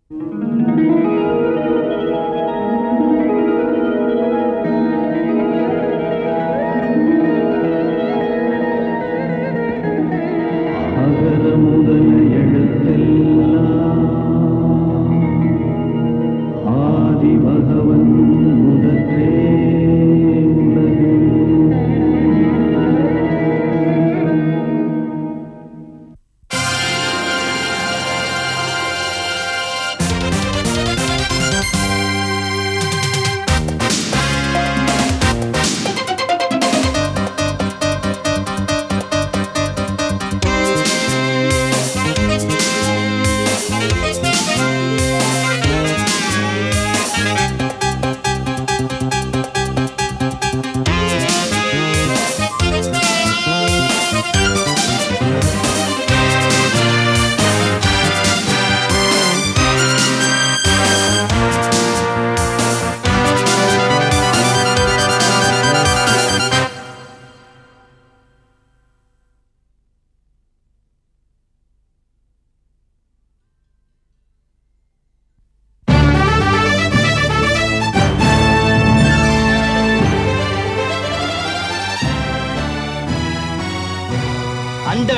அந்த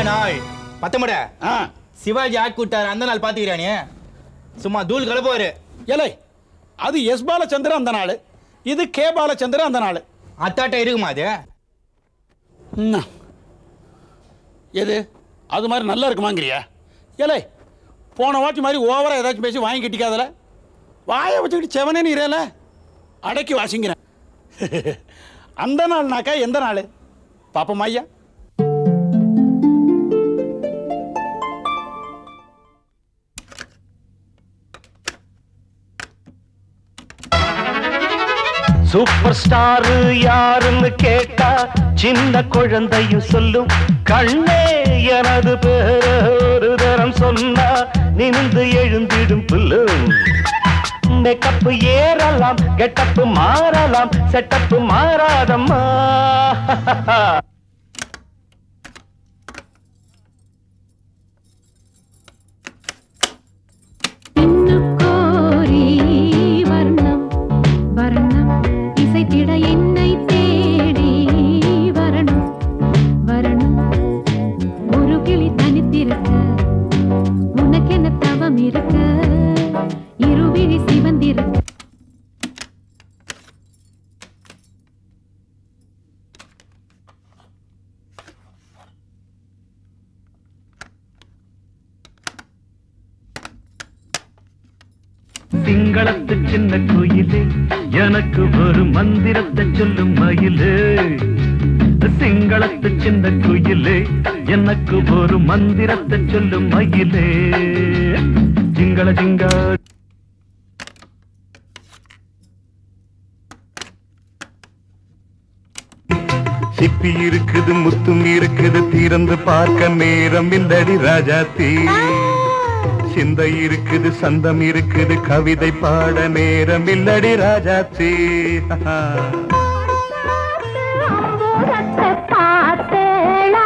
நாள் பத்தமட சிவாஜி ஆட்கூட்டார் அந்த நாள் பாத்துக்கிறானே சும்மா தூள் கலப்புவாரு. ஏலே அது எஸ் பாலச்சந்திரன் அந்த நாள், இது கே பாலச்சந்திரன் அந்த நாள். அத்தாட்ட இருக்குமா அது? எது அது மாதிரி நல்லா இருக்குமாங்கிறியா? ஏலே போன வாட்டி மாதிரி ஓவரா ஏதாச்சும் பேசி வாங்கி கட்டிக்காதல, வாயை வச்சுக்கிட்டு செவனேன்னு இறையல அடக்கி வாசிங்கிறேன். அந்த நாள்னாக்கா எந்த நாள் பாப்போம் ஐயா? சூப்பர் ஸ்டார் யாருன்னு கேட்டா சின்ன குழந்தையும் சொல்லும். கண்ணே எனது பேர ஒரு தரம் சொன்னா நிமிந்து எழுந்திடும் புல்லும். மேக்கப் ஏறலாம், கெட்டப்பு மாறலாம், செட்டப்பு மாறாதம்மா. என்னை தேடி வரணும் வரணும், ஒரு கிளி தனித்திருக்க உனக்கு என்ன தவம் இருக்க, இருவிழி சிவந்திருக்க. சிங்களத்து சின்ன கோயிலே எனக்கு ஒரு மந்திரத்தை சொல்லும் மயிலே. சிங்களத்து சின்ன கோயிலே எனக்கு ஒரு மந்திரத்தை சொல்லும் மயிலே. ஜிங்கள ஜிங்க சிப்பி இருக்குது, முத்தும் இருக்குது, திறந்து பார்க்க நேரம் இல்லடி ராஜாத்தி. சிந்தை இருக்குது, சந்தம் இருக்குது, கவிதை பாட நேரம் இல்லடி ராஜாத்தி. பார்த்தேளா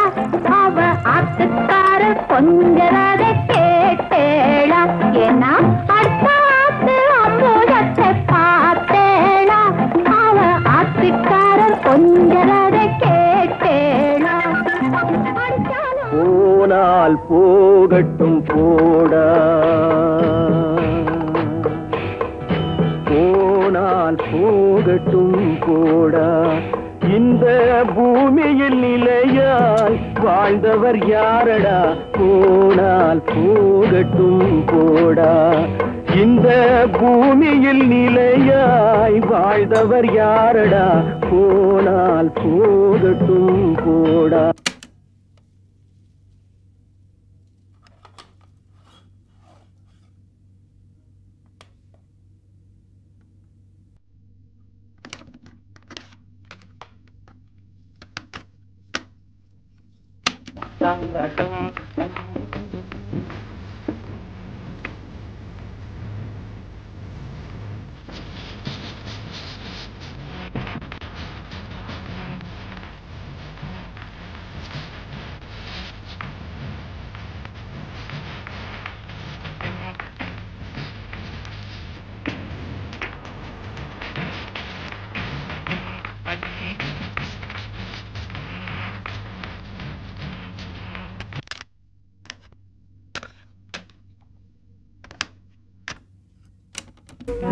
அவ ஆத்துக்கார கொஞ்சரதை கேட்டேளா, ஏன்னா அடுத்தாத்து அம்பூதத்தை பார்த்தேளா அவ ஆத்துக்கார கொஞ்சரதை கேட்டேளா. போனால் போகட்டும் போடா, போனால் போகட்டும் போடா. இந்த பூமியில் நிலையாய் வாழ்ந்தவர் யாரடா, போனால் போகட்டும் போடா. இந்த பூமியில் நிலையாய் வாழ்ந்தவர் யாரடா, போனால் போகட்டும் போடா.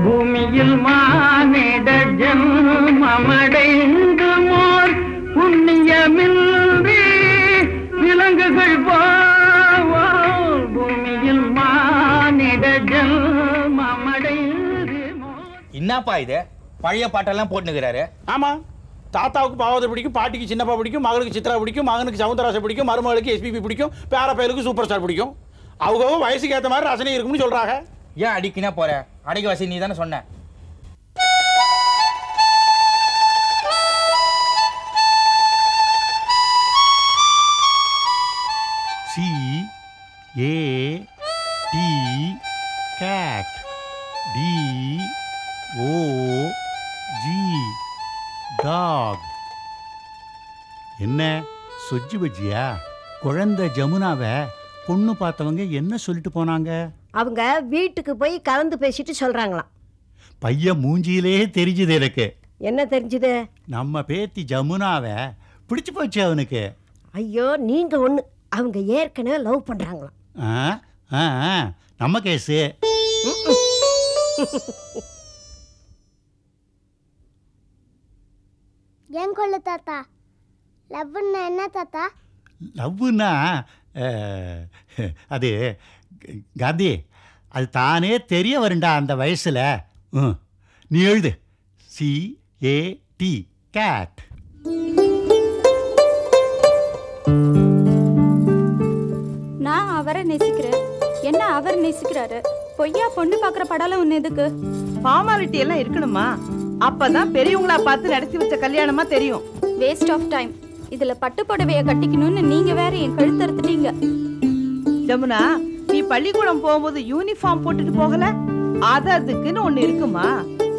பூமியில் மானிட ஜன்மமடைந்து மோர் புண்ணியமின்றி விலங்குகள் போவோம். பூமியில் மானிட ஜன்மமடைந்து மோர். என்னப்பா இது பழைய பாட்டெல்லாம் போட்டுக்கிறாரு? ஆமா, தாத்தாவுக்கு பாவதர் பிடிக்கும், பாட்டிக்கு சின்னப்பா பிடிக்கும், மகளுக்கு சித்ரா பிடிக்கும், மகனுக்கு சவுந்தரராஜன் பிடிக்கும், மருமகளுக்கு எஸ்பிபி பிடிக்கும், பேர பயலுக்கு சூப்பர் ஸ்டார் பிடிக்கும். அவங்க வயசுக்கு ஏற்ற மாதிரி ரசனை இருக்கும்னு சொல்றாங்க. ஏன் அடிக்கினா போற? அடைக்க வாசி நீ தானே சொன்ன. CAT cat, DOG dog. என்ன சொஜ்ஜி பஜ்ஜியா? குழந்தை ஜமுனாவை பொண்ணு பார்த்தவங்க என்ன சொல்லிட்டு போனாங்க? அவங்க வீட்டுக்கு போய் கலந்து பேசிட்டு சொல்றாங்களாம். பையன் மூஞ்சியிலே தெரிஞ்சுது எனக்கு. என்ன தெரிஞ்சுது? நம்ம பேத்தி ஜமுனாவை பிடிச்சு போச்சு அவனுக்கு. ஐயோ நீங்க ஒண்ணு, அவங்க ஏற்கனவே லவ் பண்றாங்களாம். நம்ம கேஸு. ஏன் கொள்ளு தாத்தா, லவ்னா என்ன தாத்தா? லவ்னா அது காந்தி, அது தானே தெரிய வருண்டா அந்த வயசுல. நீ எழுது CAT கேட். நான் அவரை நேசிக்கிறேன், என்ன அவர் நேசிக்கிறாரு. பொய்யா பொண்ணு பாக்குற படம் ஒண்ணு எதுக்கு? ஃபார்மாலிட்டி எல்லாம் இருக்கணுமா? அப்பதான் பெரியவங்களா பார்த்து நடத்தி வச்ச கல்யாணமா தெரியும். Waste of time. இதுல பட்டு புடவைய கட்டிக்கணும்னு நீங்க வேற என் கழுத்து அறுத்துட்டீங்க. ஜமுனா, நீ பள்ளிக்கூடம் போகும்போது யூனிஃபார்ம் போட்டுட்டு போகல? அதுக்குன்னு ஒண்ணு இருக்குமா?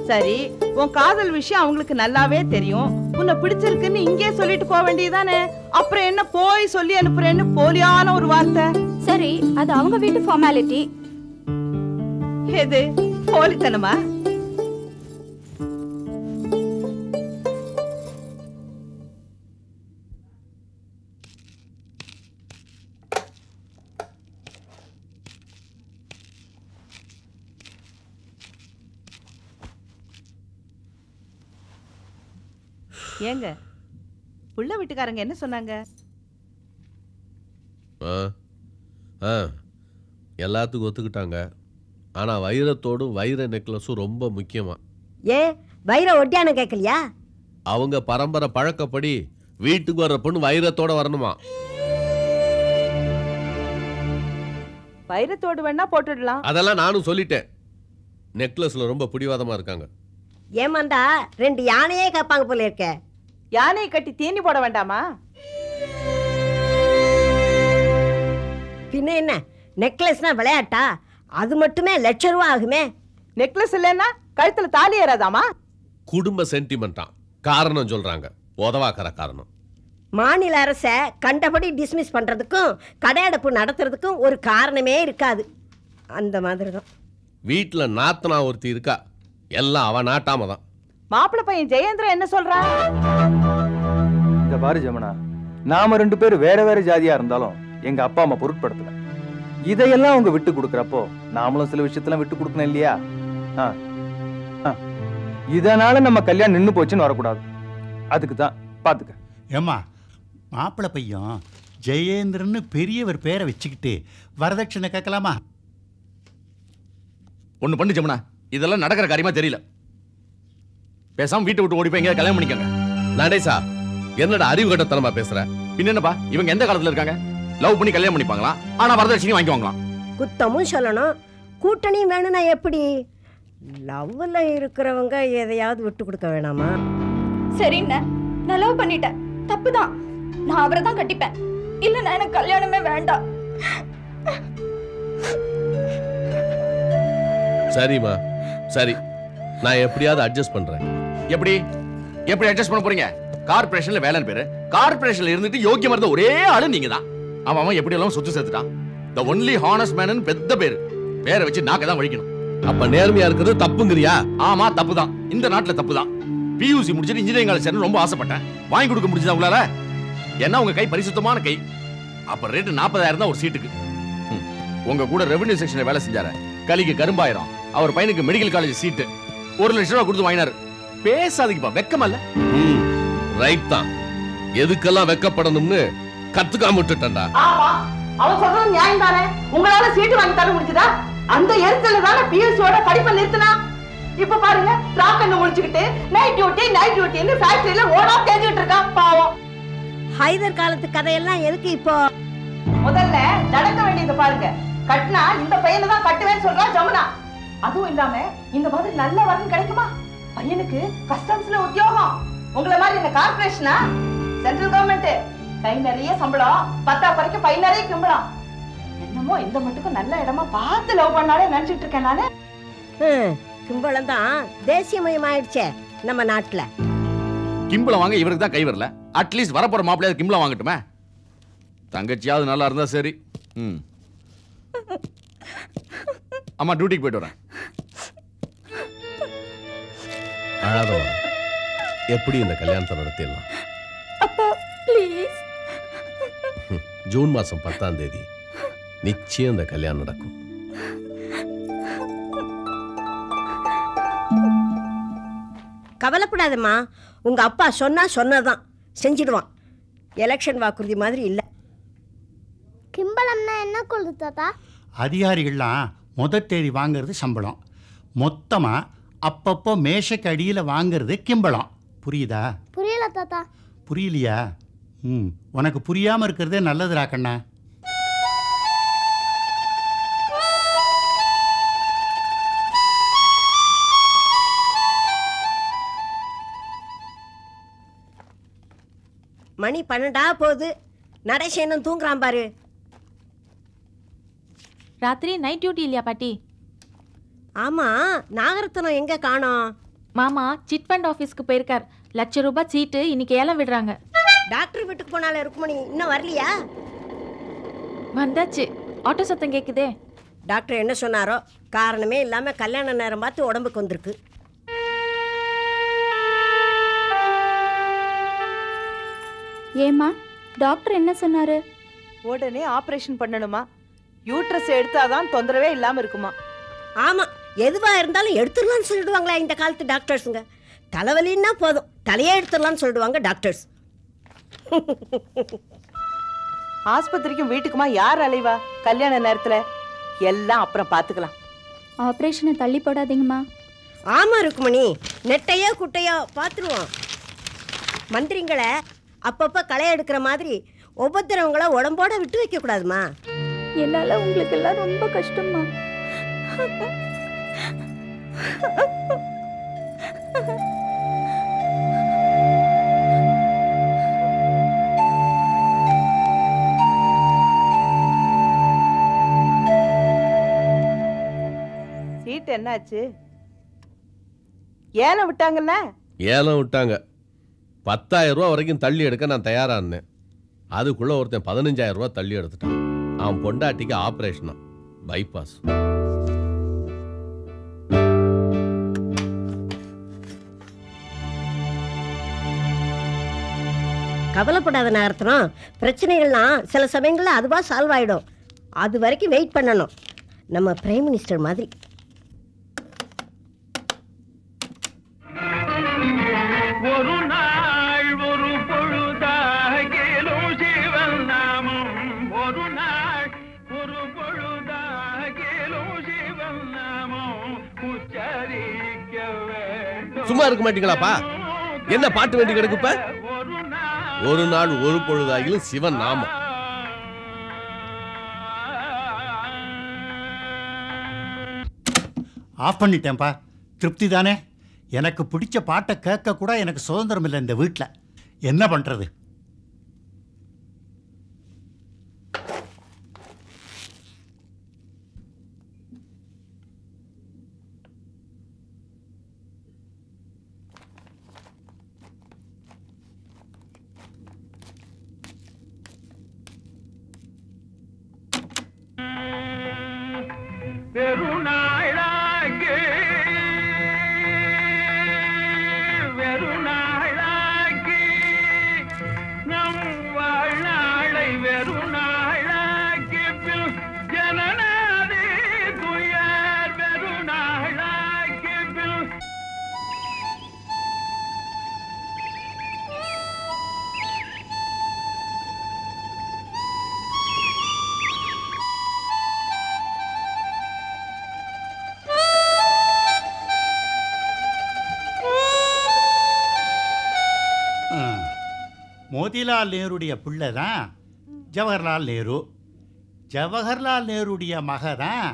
சரி, உன் காதல் விஷயம் அவங்களுக்கு நல்லாவே தெரியும். உன்னை பிடிச்சிருக்குன்னு இங்கே சொல்லிட்டு போக வேண்டியதானே. அப்புறம் என்ன போய் சொல்லி அனுப்புறேன்னு போலியான ஒரு வார்த்தை? சரி, அது அவங்க வீட்டு ஃபார்மாலிட்டி. எது போலித்தனமா? ஏங்க புள்ள வீட்டுக்காரங்க என்ன சொன்னாங்க? எல்லாத்துக்கும் ஒத்துக்கிட்டாங்க. ஆனா வைரத்தோடும் வைர நெக்லஸும் ரொம்ப முக்கியமா. ஏன் வைர ஒட்டியான கேட்கலையா? அவங்க பரம்பரை பழக்கப்படி வீட்டுக்கு வர்ற பொண்ணு வைரத்தோட வரணுமா. வைரத்தோடு வேணா போட்டுடலாம். அதெல்லாம் நானும் சொல்லிட்டேன். நெக்லஸ்ல ரொம்ப பிடிவாதமா இருக்காங்க. ஏமாந்தா 2 யானையே கேட்பாங்க போல இருக்க. யானையை கட்டி தீனி போட வேண்டாமா? பின்ன என்ன, நெக்லஸ்னா விளையாட்டா? அது மட்டுமே லட்சம் ரூபா ஆகுமே. நெக்லஸ் இல்லைன்னா கழுத்துல தாலி ஏறாதாமா? குடும்ப சென்டிமெண்டா காரணம் சொல்றாங்க. உதவாக்கற காரணம். மாநில அரசை கண்டபடி டிஸ்மிஸ் பண்றதுக்கும் கடையடைப்பு நடத்துறதுக்கும் ஒரு காரணமே இருக்காது. அந்த மாதிரி தான். வீட்டுல நாத்தனா ஒருத்தி இருக்கா, எல்லாம் அவ நாட்டாம தான். மாப்பிள்ளை பையன் ஜெயேந்திரன் என்ன சொல்றான்? இந்த பாரு ஜமுனா, நாம 2 பேரும் வேற வேற ஜாதியா இருந்தாலும் எங்க அப்பா அம்மா பொருட்படுத்தல. இதையெல்லாம் அவங்க விட்டு கொடுக்கறப்போ நாமளும் சில விஷயத்தெல்லாம் விட்டு கொடுக்கணும் இல்லையா? இதனால நம்ம கல்யாணம் நின்னு போச்சுன்னு வரக்கூடாது. அதுக்கு தான் பாத்துக்க. ஏமா, மாப்பிள்ளை பையன் ஜெயேந்திரன்னு பெரியவர் பேரை வச்சுக்கிட்டு வரதட்சணை கேட்கலாமா? ஒண்ணு பண்ணு ஜமுனா, இதெல்லாம் நடக்கிற காரியமா தெரியல. பேசாம வீட்டை விட்டு ஓடி போய் எங்க கல்யாணம் பண்ணிக்கங்க. நடேசா, என்னடா அறிவு கட்டத்தனமா பேசுற? பின்னப்பா, இவங்க எந்த காலத்துல இருக்காங்க? லவ் பண்ணி கல்யாணம் பண்ணிப்பாங்களா? ஆனா வரதட்சணை வாங்கிக்குவாங்களாம். குத்தமும் சொல்லணும், கூட்டணியும் வேணும்னா எப்படி? லவ்ல இருக்கிறவங்க எதையாவது விட்டு கொடுக்க வேணாமா? சரிண்ண, நான் லவ் பண்ணிட்டேன், தப்புதான். நான் அவரை தான் கட்டிப்பேன். இல்ல எனக்கு கல்யாணமே வேண்டாம். சரிம்மா, சரி, நான் எப்படியாவது அட்ஜஸ்ட் பண்றேன். எப்படி எப்படி அட்ஜஸ்ட் பண்ண போறீங்க? கார்பரேஷன்ல வேலைன்னு பேரு. கார்பரேஷன்ல இருந்துட்டு யோக்கியமா இருந்த ஒரே ஆளு நீங்க தான். அவன் எப்படி எல்லாம் சொத்து சேர்த்துட்டான். தி ஒன்லி ஹானஸ்ட் மேன் பெத்த பேரு. பேரை வச்சு நாக்க தான் வழிக்கணும். அப்ப நேர்மையா இருக்கிறது தப்புங்கறியா? ஆமா, தப்புதான். இந்த நாட்டுல தப்புதான். பியூசி முடிச்சிட்டு இன்ஜினியரிங் காலேஜ் சேரணும் ரொம்ப ஆசைப்பட்டேன். வாங்கி கொடுக்க முடிஞ்சதா உங்களால? என்ன உங்க கை பரிசுத்தமான கை. அப்ப ரேட் 40,000 தான் ஒரு சீட்டுக்கு. உங்க கூட ரெவென்யூ செக்ஷன்ல வேலை செஞ்சாரு. கலிக்கு கரும்பாயிரம், அவர் பையனுக்கு மெடிக்கல் காலேஜ் சீட்டு 1 லட்சம் ரூபாய் கொடுத்து வாங்கினாரு. பேசாதீங்கப்பா, வெக்கமல்ல? ரைட் தான். எதுக்கெல்லாம் வெக்கப்படணும்னு கத்துக்காம விட்டுட்டேன்டா. ஆமா, அவன் சொல்றது நியாயம் தானே. உங்களால சீட்டு வாங்கி தர முடிஞ்சதா? அந்த எரிச்சல தானே பிஎஸ்சியோட படிப்பை நிறுத்தினா. இப்ப பாருங்க, ராக்கண்ணு முடிச்சுக்கிட்டு நைட் டியூட்டின்னு ஃபேக்டரியில ஓடா தேஞ்சிட்டு இருக்கான் பாவம். ஹைதர் காலத்து கதையெல்லாம் எதுக்கு இப்போ? முதல்ல நடக்க வேண்டியது பாருங்க. கட்டினா இந்த பையனை தான் கட்டுவேன்னு சொல்றா ஜமுனா. அதுவும் இல்லாம இந்த மாதிரி நல்ல வரன் கிடைக்குமா? பையனுக்கு கஸ்டம்ஸ்ல உத்தியோகம். உங்களை மாதிரி இந்த கார்பரேஷனா? Central government. கை நிறைய சம்பளம், 10 வரைக்கும் பை நிறைய கிம்பளம். என்னமோ இந்த மட்டுக்கும் நல்ல இடமா பார்த்து லவ் பண்ணாலே நினைச்சிட்டு இருக்கேன் நானு. கிம்பளம் தான் தேசியமயமாயிடுச்சே நம்ம நாட்டுல. கிம்பளம் வாங்க இவருக்கு தான் கை வரல. அட்லீஸ்ட் வரப்போற மாப்பிள்ளையாவது கிம்பளம் வாங்கட்டுமே. தங்கச்சியாவது நல்லா இருந்தா சரி. அம்மா டியூட்டிக்கு போயிட்டு வரேன். அழாதவா, எப்படி இந்த கல்யாணத்தை நடத்திடலாம்? அப்பா ப்ளீஸ். ஜூன் மாசம் 10ஆம் தேதி நிச்சயம் இந்த கல்யாணம் நடக்கும். கவலைப்படாதம்மா, உங்க அப்பா சொன்னதான் செஞ்சிடுவான். எலெக்ஷன் வாக்குறுதி மாதிரி இல்ல. கிம்பளம்னா என்ன கொள்ளுது தாத்தா? அதிகாரிகள்லாம் முதல் தேதி வாங்கிறது சம்பளம், மொத்தமா அப்பப்போ மேஷக்கு அடியில் வாங்கிறது கிம்பளம். புரியுதா? புரியல தாத்தா. புரியலையா? உனக்கு புரியாம இருக்கிறதே நல்லதுடா கண்ணா. மணி 12 போகுது. நடேசேனும் தூங்குறான் பாரு. ராத்திரி நைட் டியூட்டி இல்லையா பாட்டி? ஆமா, நாகரத்னம் எங்க காணோம்? மாமா சிட் ஃபண்ட் ஆபீஸ்க்கு போயிருக்கார். ₹1,00,000 சீட்டு இன்னைக்கு ஏலம் விடுறாங்க. டாக்டர் வீட்டுக்கு போனால ருக்மணி இன்னும் வரலையா? வந்தாச்சு. ஆட்டோ சத்தம் கேக்குதே. டாக்டர் என்ன சொன்னாரோ? காரணமே இல்லாம கல்யாண நேரம் பார்த்து உடம்புக்கு வந்திருக்கு. ஏமா டாக்டர் என்ன சொன்னாரு? உடனே ஆபரேஷன் பண்ணணுமா? யூட்ரஸ் எடுத்தாதான் தொந்தரவே இல்லாம இருக்குமா? ஆமா, எதுவா இருந்தாலும் எடுத்துடலாம்னு சொல்லிடுவாங்களா இந்த காலத்து டாக்டர்ஸுங்க. தலைவலின்னா போதும் தலையே எடுத்துடலாம்னு சொல்லிடுவாங்க டாக்டர்ஸ். ஆஸ்பத்திரிக்கும் வீட்டுக்குமா யார் அலைவா கல்யாண நேரத்துல? எல்லாம் அப்புறம் பாத்துக்கலாம். ஆபரேஷனை தள்ளி போடாதீங்கம்மா. ஆமா ருக்மணி, நெட்டையோ குட்டையோ பார்த்துருவோம். மந்திரிங்களை அப்பப்போ களை எடுக்கிற மாதிரி ஒவ்வொருத்தரவங்கள உடம்போட விட்டு வைக்க கூடாதுமா. என்னால உங்களுக்கு எல்லாம் ரொம்ப கஷ்டமா. சீட் என்னாச்சு? ஏலம் விட்டாங்கல்ல? ஏலம் விட்டாங்க. 10,000 ரூபா வரைக்கும் தள்ளி எடுக்க நான் தயாரானேன். அதுக்குள்ள ஒருத்தன் 15,000 ரூபா தள்ளி எடுத்துட்டான். அவன் பொண்டாட்டிக்கு ஆபரேஷனா, பைபாஸ். கவலைப்படாத நாகரத்னம், பிரச்சனைகள்லாம் சில சமயங்களில் அதுவா சால்வ் ஆகிடும். அது வரைக்கும் வெயிட் பண்ணணும். நம்ம பிரைம் மினிஸ்டர் மாதிரி. ஒரு நாள் ஒரு பொழுதாகிலும் சிவன் நாமம், ஒரு நாள் ஒரு பொழுதாகிலும் சிவன் நாமம் உச்சரிக்க வேண்டும். சும்மா இருக்க மாட்டீங்களாப்பா? என்ன பாட்டு வேண்டி கிடக்குப்ப? ஒரு நாள் ஒரு பொழுதாகிலும் சிவன் நாமம். ஆஃப் பண்ணிட்டேன்ப்பா. திருப்தி தானே? எனக்கு பிடிச்ச பாட்டை கேட்க கூட எனக்கு சுதந்திரம் இல்லை இந்த வீட்டில். என்ன பண்ணுறது? வெறுநாளாகி வெறுநாளாகி மோதிலால் நேருடைய பிள்ளை தான் ஜவஹர்லால் நேரு. ஜவஹர்லால் நேருடைய மக தான்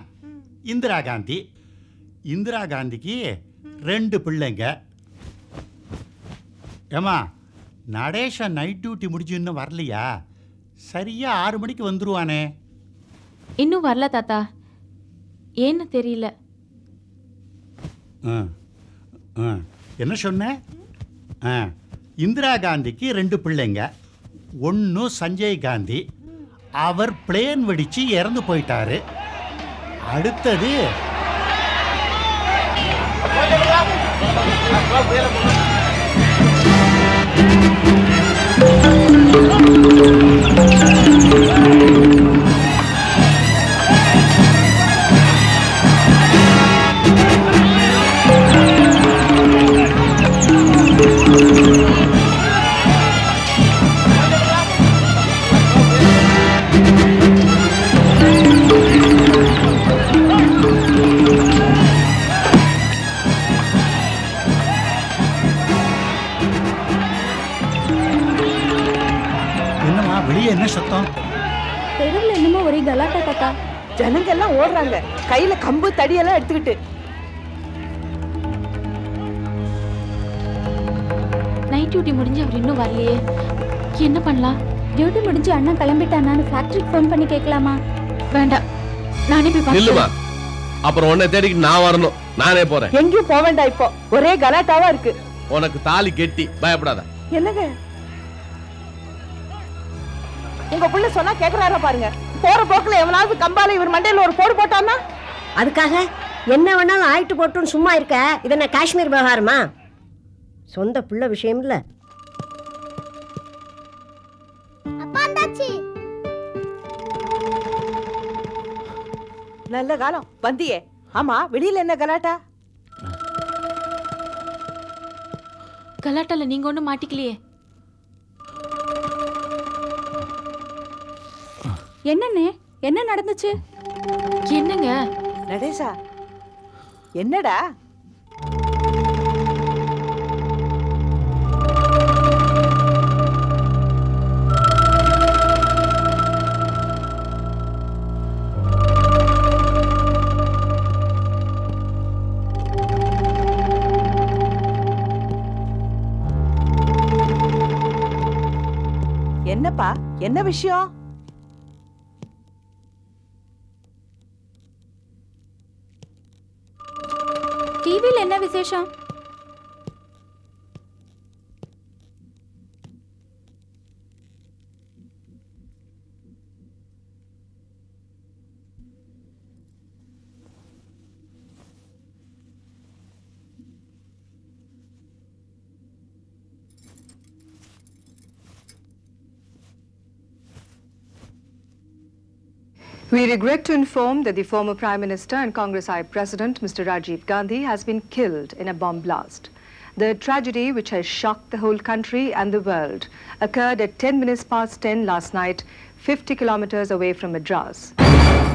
இந்திரா காந்தி. இந்திரா காந்திக்கு 2 பிள்ளைங்க. ஏமா, நடேஷன் நைட் டியூட்டி முடிஞ்சு இன்னும் வரலையா? சரியா 6 மணிக்கு வந்துருவானே. இன்னும் வரல தாத்தா, ஏன்னு தெரியல. என்ன சொன்ன? இந்திரா காந்திக்கு 2 பிள்ளைங்க. ஒன்று சஞ்சய் காந்தி, அவர் பிளேன் வெடிச்சு இறந்து போயிட்டாரு. அடுத்தது என்ன சத்தம்? தெருவில் என்னமோ ஒரே கலாட்டா தாத்தா. ஜனங்க எல்லாம் ஓடுறாங்க, கையில கம்பு தடியெல்லாம் எடுத்துக்கிட்டு. நைட் டியூட்டி முடிஞ்சு அவர் இன்னும் வரலையே, என்ன பண்ணலாம்? டியூட்டி முடிஞ்சு அண்ணா கிளம்பிட்டானான்னு ஃபேக்டரிக்கு ஃபோன் பண்ணி கேட்கலாமா? வேண்டாம், நானே போய் பார்த்துக்கலாம். அப்புறம் உன்னை தேடிக்கு நான் வரணும். நானே போறேன். எங்கேயும் போக வேண்டாம், இப்போ ஒரே கலாட்டாவா இருக்கு. உனக்கு தாலி கெட்டி, பயப்படாத. என்னங்க உங்க புள்ள சொன்னா கேக்குறாரா பாருங்க. போற போக்குல எவனாவது கம்பால இவர் மண்டையில ஒரு போடு போட்டான்னா அதுக்காக என்ன வேணாலும் ஆயிட்டு போட்டுன்னு சும்மா இருக்க. இது என்ன காஷ்மீர் விவகாரமா? சொந்த புள்ள விஷயம் இல்ல. நல்ல காலம் வந்தியே. ஆமா, வெளியில என்ன கலாட்டா? கலாட்டால நீங்க ஒண்ணும் மாட்டிக்கலையே. என்னண்ணே, என்ன நடந்துச்சு? என்னங்க நடேசா, என்னடா? என்னப்பா, என்ன விஷயம்? டிவியில் என்ன விசேஷம்? We regret to inform that the former Prime Minister and Congress High President, Mr. Rajiv Gandhi, has been killed in a bomb blast. The tragedy, which has shocked the whole country and the world, occurred at 10 minutes past 10 last night, 50 kilometers away from Madras.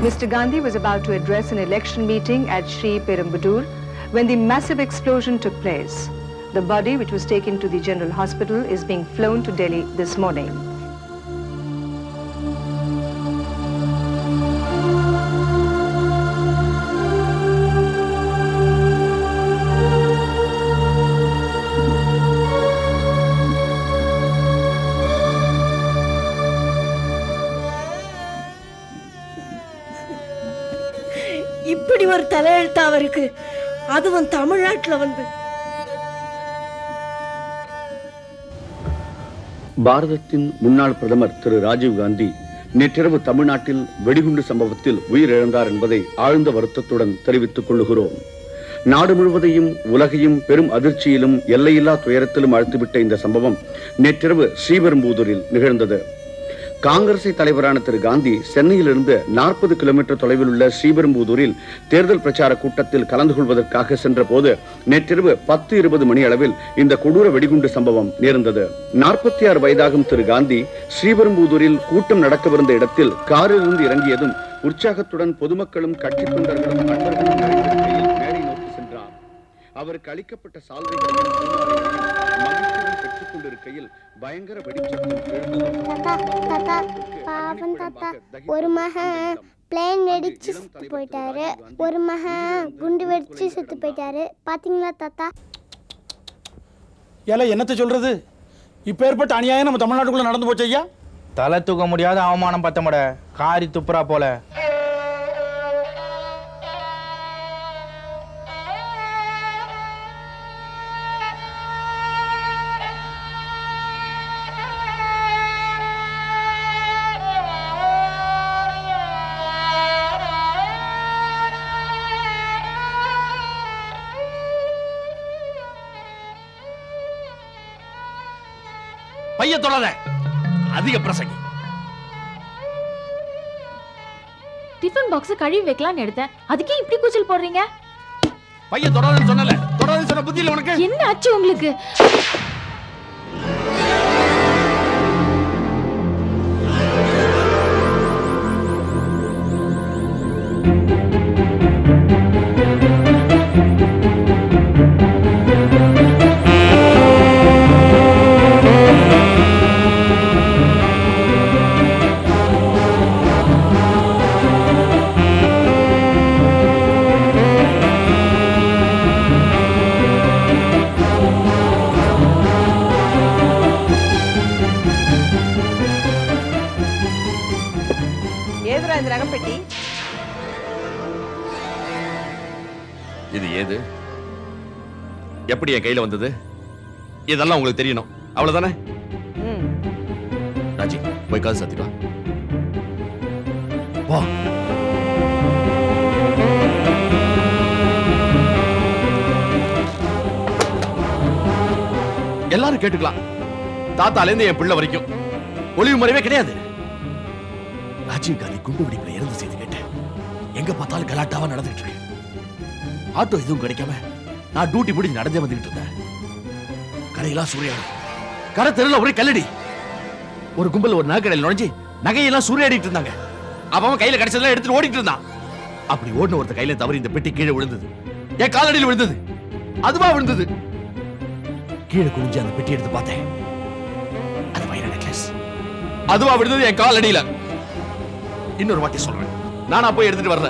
Mr. Gandhi was about to address an election meeting at Sri Perumbudur when the massive explosion took place. The body, which was taken to the General Hospital, is being flown to Delhi this morning. இப்படி ஒரு தலையெழுத்து அவருக்கு, அதுவும் தமிழ்நாட்டுல வந்து. பாரதத்தின் முன்னாள் பிரதமர் திரு ராஜீவ் காந்தி நேற்றிரவு தமிழ்நாட்டில் வெடிகுண்டு சம்பவத்தில் உயிரிழந்தார் என்பதை ஆழ்ந்த வருத்தத்துடன் தெரிவித்துக் கொள்ளுகிறோம். நாடு முழுவதையும் உலகையும் பெரும் அதிர்ச்சியிலும் எல்லையில்லா துயரத்திலும் அழுத்திவிட்ட இந்த சம்பவம் நேற்றிரவு ஸ்ரீபெரும்புதூரில் நிகழ்ந்தது. காங்கிரஸ் தலைவரான திரு காந்தி சென்னையிலிருந்து 40 கிலோமீட்டர் தொலைவில் உள்ள ஸ்ரீபெரும்புதூரில் தேர்தல் பிரச்சார கூட்டத்தில் கலந்து கொள்வதற்காக சென்ற போது நேற்றிரவு 10:20 மணி அளவில் இந்த கொடூர வெடிகுண்டு சம்பவம் நேர்ந்தது. 46 வயதாகும் திரு காந்தி ஸ்ரீபெரும்புதூரில் கூட்டம் நடக்கவிருந்த இடத்தில் காரிலிருந்து இறங்கியதும் உற்சாகத்துடன் பொதுமக்களும் கட்சி தொண்டர்களும் நண்பர்களும் மேடை நோக்கி சென்றார். அவருக்கு அளிக்கப்பட்ட சால்வைகளையும் மகிழ்ச்சியுடன் பெற்றுக் கொண்டிருக்கையில் பயங்கர வெடிச்சத்தம் தாத்தா பாவம் தாத்தா, ஒரு மகன் பிளேன் வெடிச்சு செத்து போயிட்டாரு, ஒரு மகன் குண்டு வெடிச்சு செத்து போயிட்டாரு. பாத்தீங்களா தாத்தா? ஏல என்னத்தை சொல்றது? இப்ப ஏற்பட்ட அநியாயம் நம்ம தமிழ்நாட்டுக்குள்ள நடந்து போச்சு ஐயா. தலை தூக்க முடியாத அவமானம் பத்தமட, காரி துப்புரா போல. பைய தொடாத, அதிக பிரசங்கி. டிஃபன் பாக்ஸ் கழுவி வைக்கலாம்னு எடுத்தேன், அதுக்கே இப்படி கூச்சல் போடுறீங்க? பைய தொடாதன்னு சொன்னல, தொடாதன்னு சொன்ன புத்தி இல்ல உனக்கு? என்ன ஆச்சு உங்களுக்கு? ஏதுரா இந்த நகைப்பெட்டி? இது ஏது? எப்படி என் கையில வந்தது? இதெல்லாம் உங்களுக்கு தெரியணும், அவ்வளவுதானே? ராஜி, போய் காசு சாத்திட்டு வா. எல்லாரும் கேட்டுக்கலாம், தாத்தால இருந்து என் பிள்ளை வரைக்கும் ஒளிவு மறைவே கிடையாது. ராஜீவ் காந்தி குண்டு வெடிப்புல இறந்து செய்து கேட்டேன். எங்க பார்த்தாலும் கலாட்டாவா நடந்துட்டு இருக்கு. ஆட்டோ எதுவும் கிடைக்காம நான் டியூட்டி முடிஞ்சு நடந்தே வந்துட்டு இருந்தேன். கடையெல்லாம் சூறையாடும், கடை தெருல ஒரே கல்லடி. ஒரு கும்பல் ஒரு நகைக்கடையில் நுழைஞ்சு நகையெல்லாம் சூறையாடிட்டு இருந்தாங்க. அவன் கையில கிடைச்சதெல்லாம் எடுத்துட்டு ஓடிட்டு இருந்தான். அப்படி ஓடின ஒருத்த கையில தவறி இந்த பெட்டி கீழே விழுந்தது. என் காலடியில் விழுந்தது. அதுவா விழுந்தது. கீழே குனிஞ்சு அந்த பெட்டி எடுத்து பார்த்தேன். அது வைர நெக்லஸ். அதுவா விழுந்தது என் காலடியில. இன்னொரு வாட்டி சொல்றேன், நானா போய் எடுத்துட்டு வரல.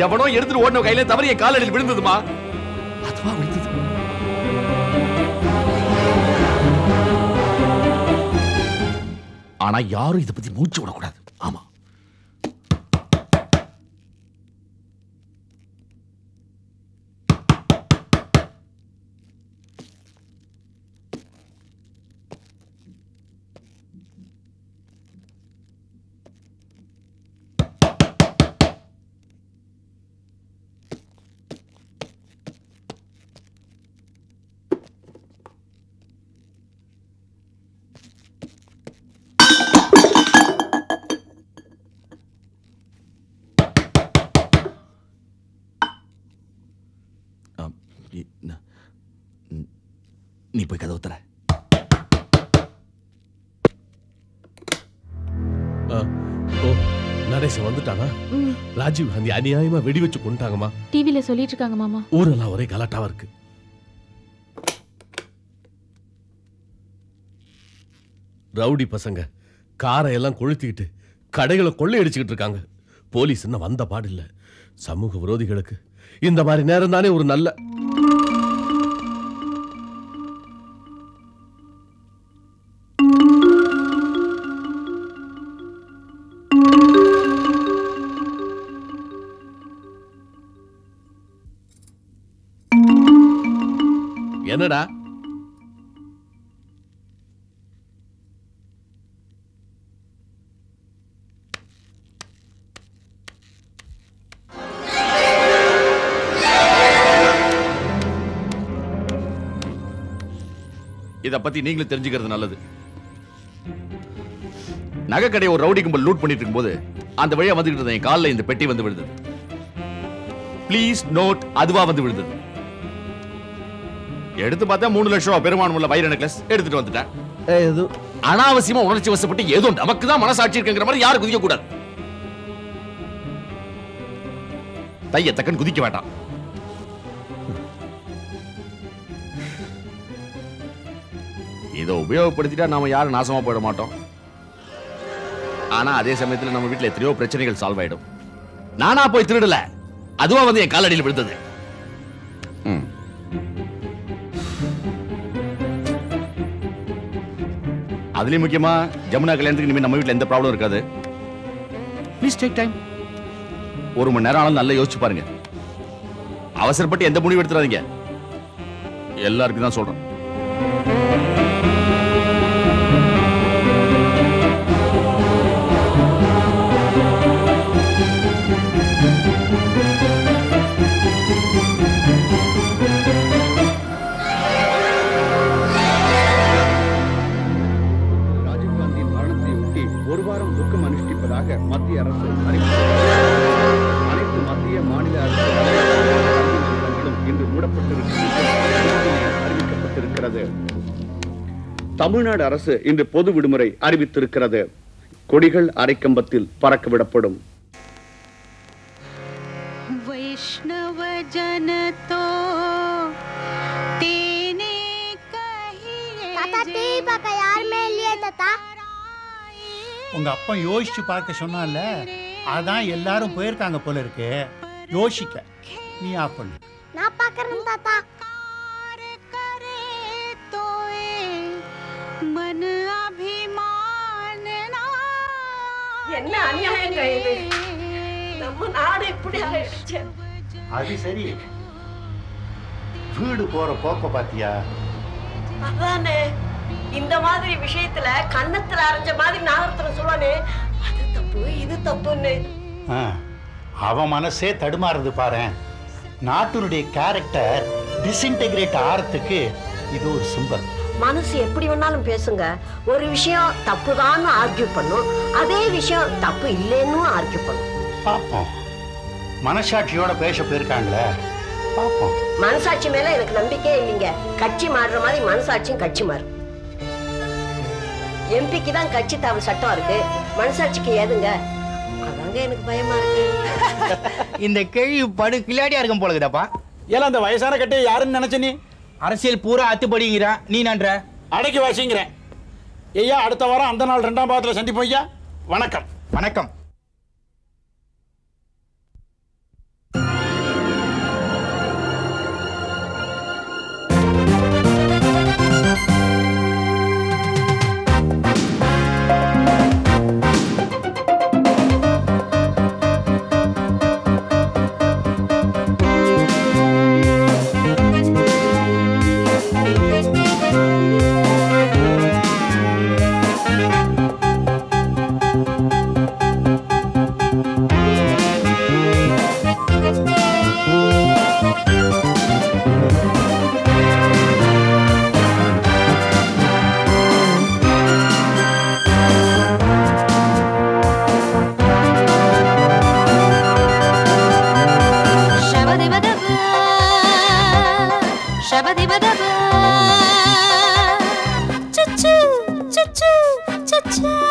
எவனோ எடுத்துட்டு ஓடின கையில தவறி என் காலடியில் விழுந்ததுமா. அதுவா விழுந்தது. ஆனா யாரும் இதை பத்தி மூச்சு விடக்கூடாது. ஆமா, நீ போய் கதவு தர. நடேசன் வந்துட்டானா? ராஜீவ் காந்தி அநியாயமா வெடி வச்சு கொண்டாங்கம்மா. டிவில சொல்லிட்டு இருக்காங்க மாமா. ஊரெல்லாம் ஒரே கலாட்டாவா இருக்கு. ரவுடி பசங்க காரை எல்லாம் கொளுத்திக்கிட்டு கடைகளை கொள்ளையடிச்சுக்கிட்டு இருக்காங்க. போலீஸ் இன்னும் வந்த பாடில்ல. சமூக விரோதிகளுக்கு இந்த மாதிரி நேரம் தானே ஒரு நல்ல என்னடா இத பத்தி நீங்களும் தெரிஞ்சுக்கிறது நல்லது. நகைக்கடை ஒரு ரவுடி கும்பல் லூட் பண்ணிட்டு இருக்கும்போது அந்த வழியா வந்துகிட்டு இருந்த என் காலில் இந்த பெட்டி வந்து விழுந்தது. ப்ளீஸ் நோட், அதுவா வந்து விழுந்தது. எடுத்து பார்த்தா 3 லட்சம் ரூபாய் பெருமானம் உள்ள வைர நெக்லஸ் எடுத்துட்டு வந்துட்டேன். அனாவசியமா உணர்ச்சி வசப்பட்டு ஏதோ நமக்கு தான் மனசாட்சி இருக்குங்கிற மாதிரி யாரும் குதிக்க கூடாது. தைய தக்கன் குதிக்க வேண்டாம். இதை உபயோகப்படுத்திட்டா நாம யாரும் நாசமா போயிட மாட்டோம். ஆனா அதே சமயத்துல நம்ம வீட்டுல எத்தனையோ பிரச்சனைகள் சால்வ் ஆயிடும். நானா போய் திருடல, அதுவா வந்து என் காலடியில் விழுந்தது. அதுலயும் முக்கியமா ஜமுனா கல்யாணத்துக்கு இனிமே நம்ம வீட்டுல எந்த ப்ராப்ளம் இருக்காது. Please take time. 1 மணி நேரம் ஆனாலும் நல்லா யோசிச்சு பாருங்க. அவசரப்பட்டு எந்த முடிவு எடுத்துறாதீங்க. எல்லாருக்கும் தான் சொல்றேன். ராஜீவ்காந்தியின் மரணத்தை ஒட்டி 1 வாரம் துக்கம் அனுஷ்டிப்பதாக மத்திய அரசு அறிவித்தது. அனைத்து மத்திய மாநில அரசு நிறுவனங்களும் இன்று அறிவிக்கப்பட்டிருக்கிறது. தமிழ்நாடு அரசு இன்று பொது விடுமுறை அறிவித்திருக்கிறது. கொடிகள் அரைக்கம்பத்தில் பறக்க விடப்படும். वैष्णव जन तो तेने कहिए தாத்தா டிவி பார்க்க யாருமே இல்லையே தாத்தா. உங்க அப்பா யோசிச்சு பார்க்க சொன்னால, அதான் எல்லாரும் போயிருக்காங்க போல இருக்கு. யோசிக்க நீ ஆஃப் பண்ணு. நான் பார்க்கறேன் தாத்தா. मन अभिमान என்ன அநியாயங்க இது? நம்ம நாடு இப்படி ஆயிடுச்சு. அது சரி, வீடு போற போக்க பாத்தியா? அதானே, இந்த மாதிரி விஷயத்துல கன்னத்துல அரைஞ்ச மாதிரி நாகரத்னம் சொல்லுவானே, அது தப்பு இது தப்புன்னு. அவன் மனசே தடுமாறுது பாரு. நாட்டினுடைய கேரக்டர் டிஸ்இன்டெகிரேட் ஆறதுக்கு இது ஒரு சிம்பல். மனசு எப்படி வேணாலும் பேசுங்க, ஒரு விஷயம் தப்புதான்னு ஆர்கியூ பண்ணும், அதே விஷயம் தப்பு இல்லைன்னு ஆர்கியூ பண்ணும். பாப்போம், மனசாட்சியோட பேச போயிருக்காங்களே, பாப்போம். மனசாட்சி மேல எனக்கு நம்பிக்கையே இல்லைங்க. கட்சி மாறுற மாதிரி மனசாட்சியும் கட்சி மாறும். எம்பிக்கு தான் கட்சி தாவல் சட்டம் இருக்கு, மனசாட்சிக்கு ஏதுங்க? அதாங்க எனக்கு பயமா இருக்கு. இந்த கேள்வி படு கிளாடியா இருக்கும் போலக்குதாப்பா. ஏல அந்த வயசான கட்டையை யாருன்னு நினைச்ச நீ? அரசியல் பூரா அத்துப்படிங்கிறான், நீ நன்ற அடக்கி வாசிங்கிறேன். ஐயா அடுத்த வாரம் அந்த நாள் 2ஆம் பாகத்தில் சந்திப்போம் ஐயா. வணக்கம். வணக்கம். Cha-cha, cha-cha, cha-cha.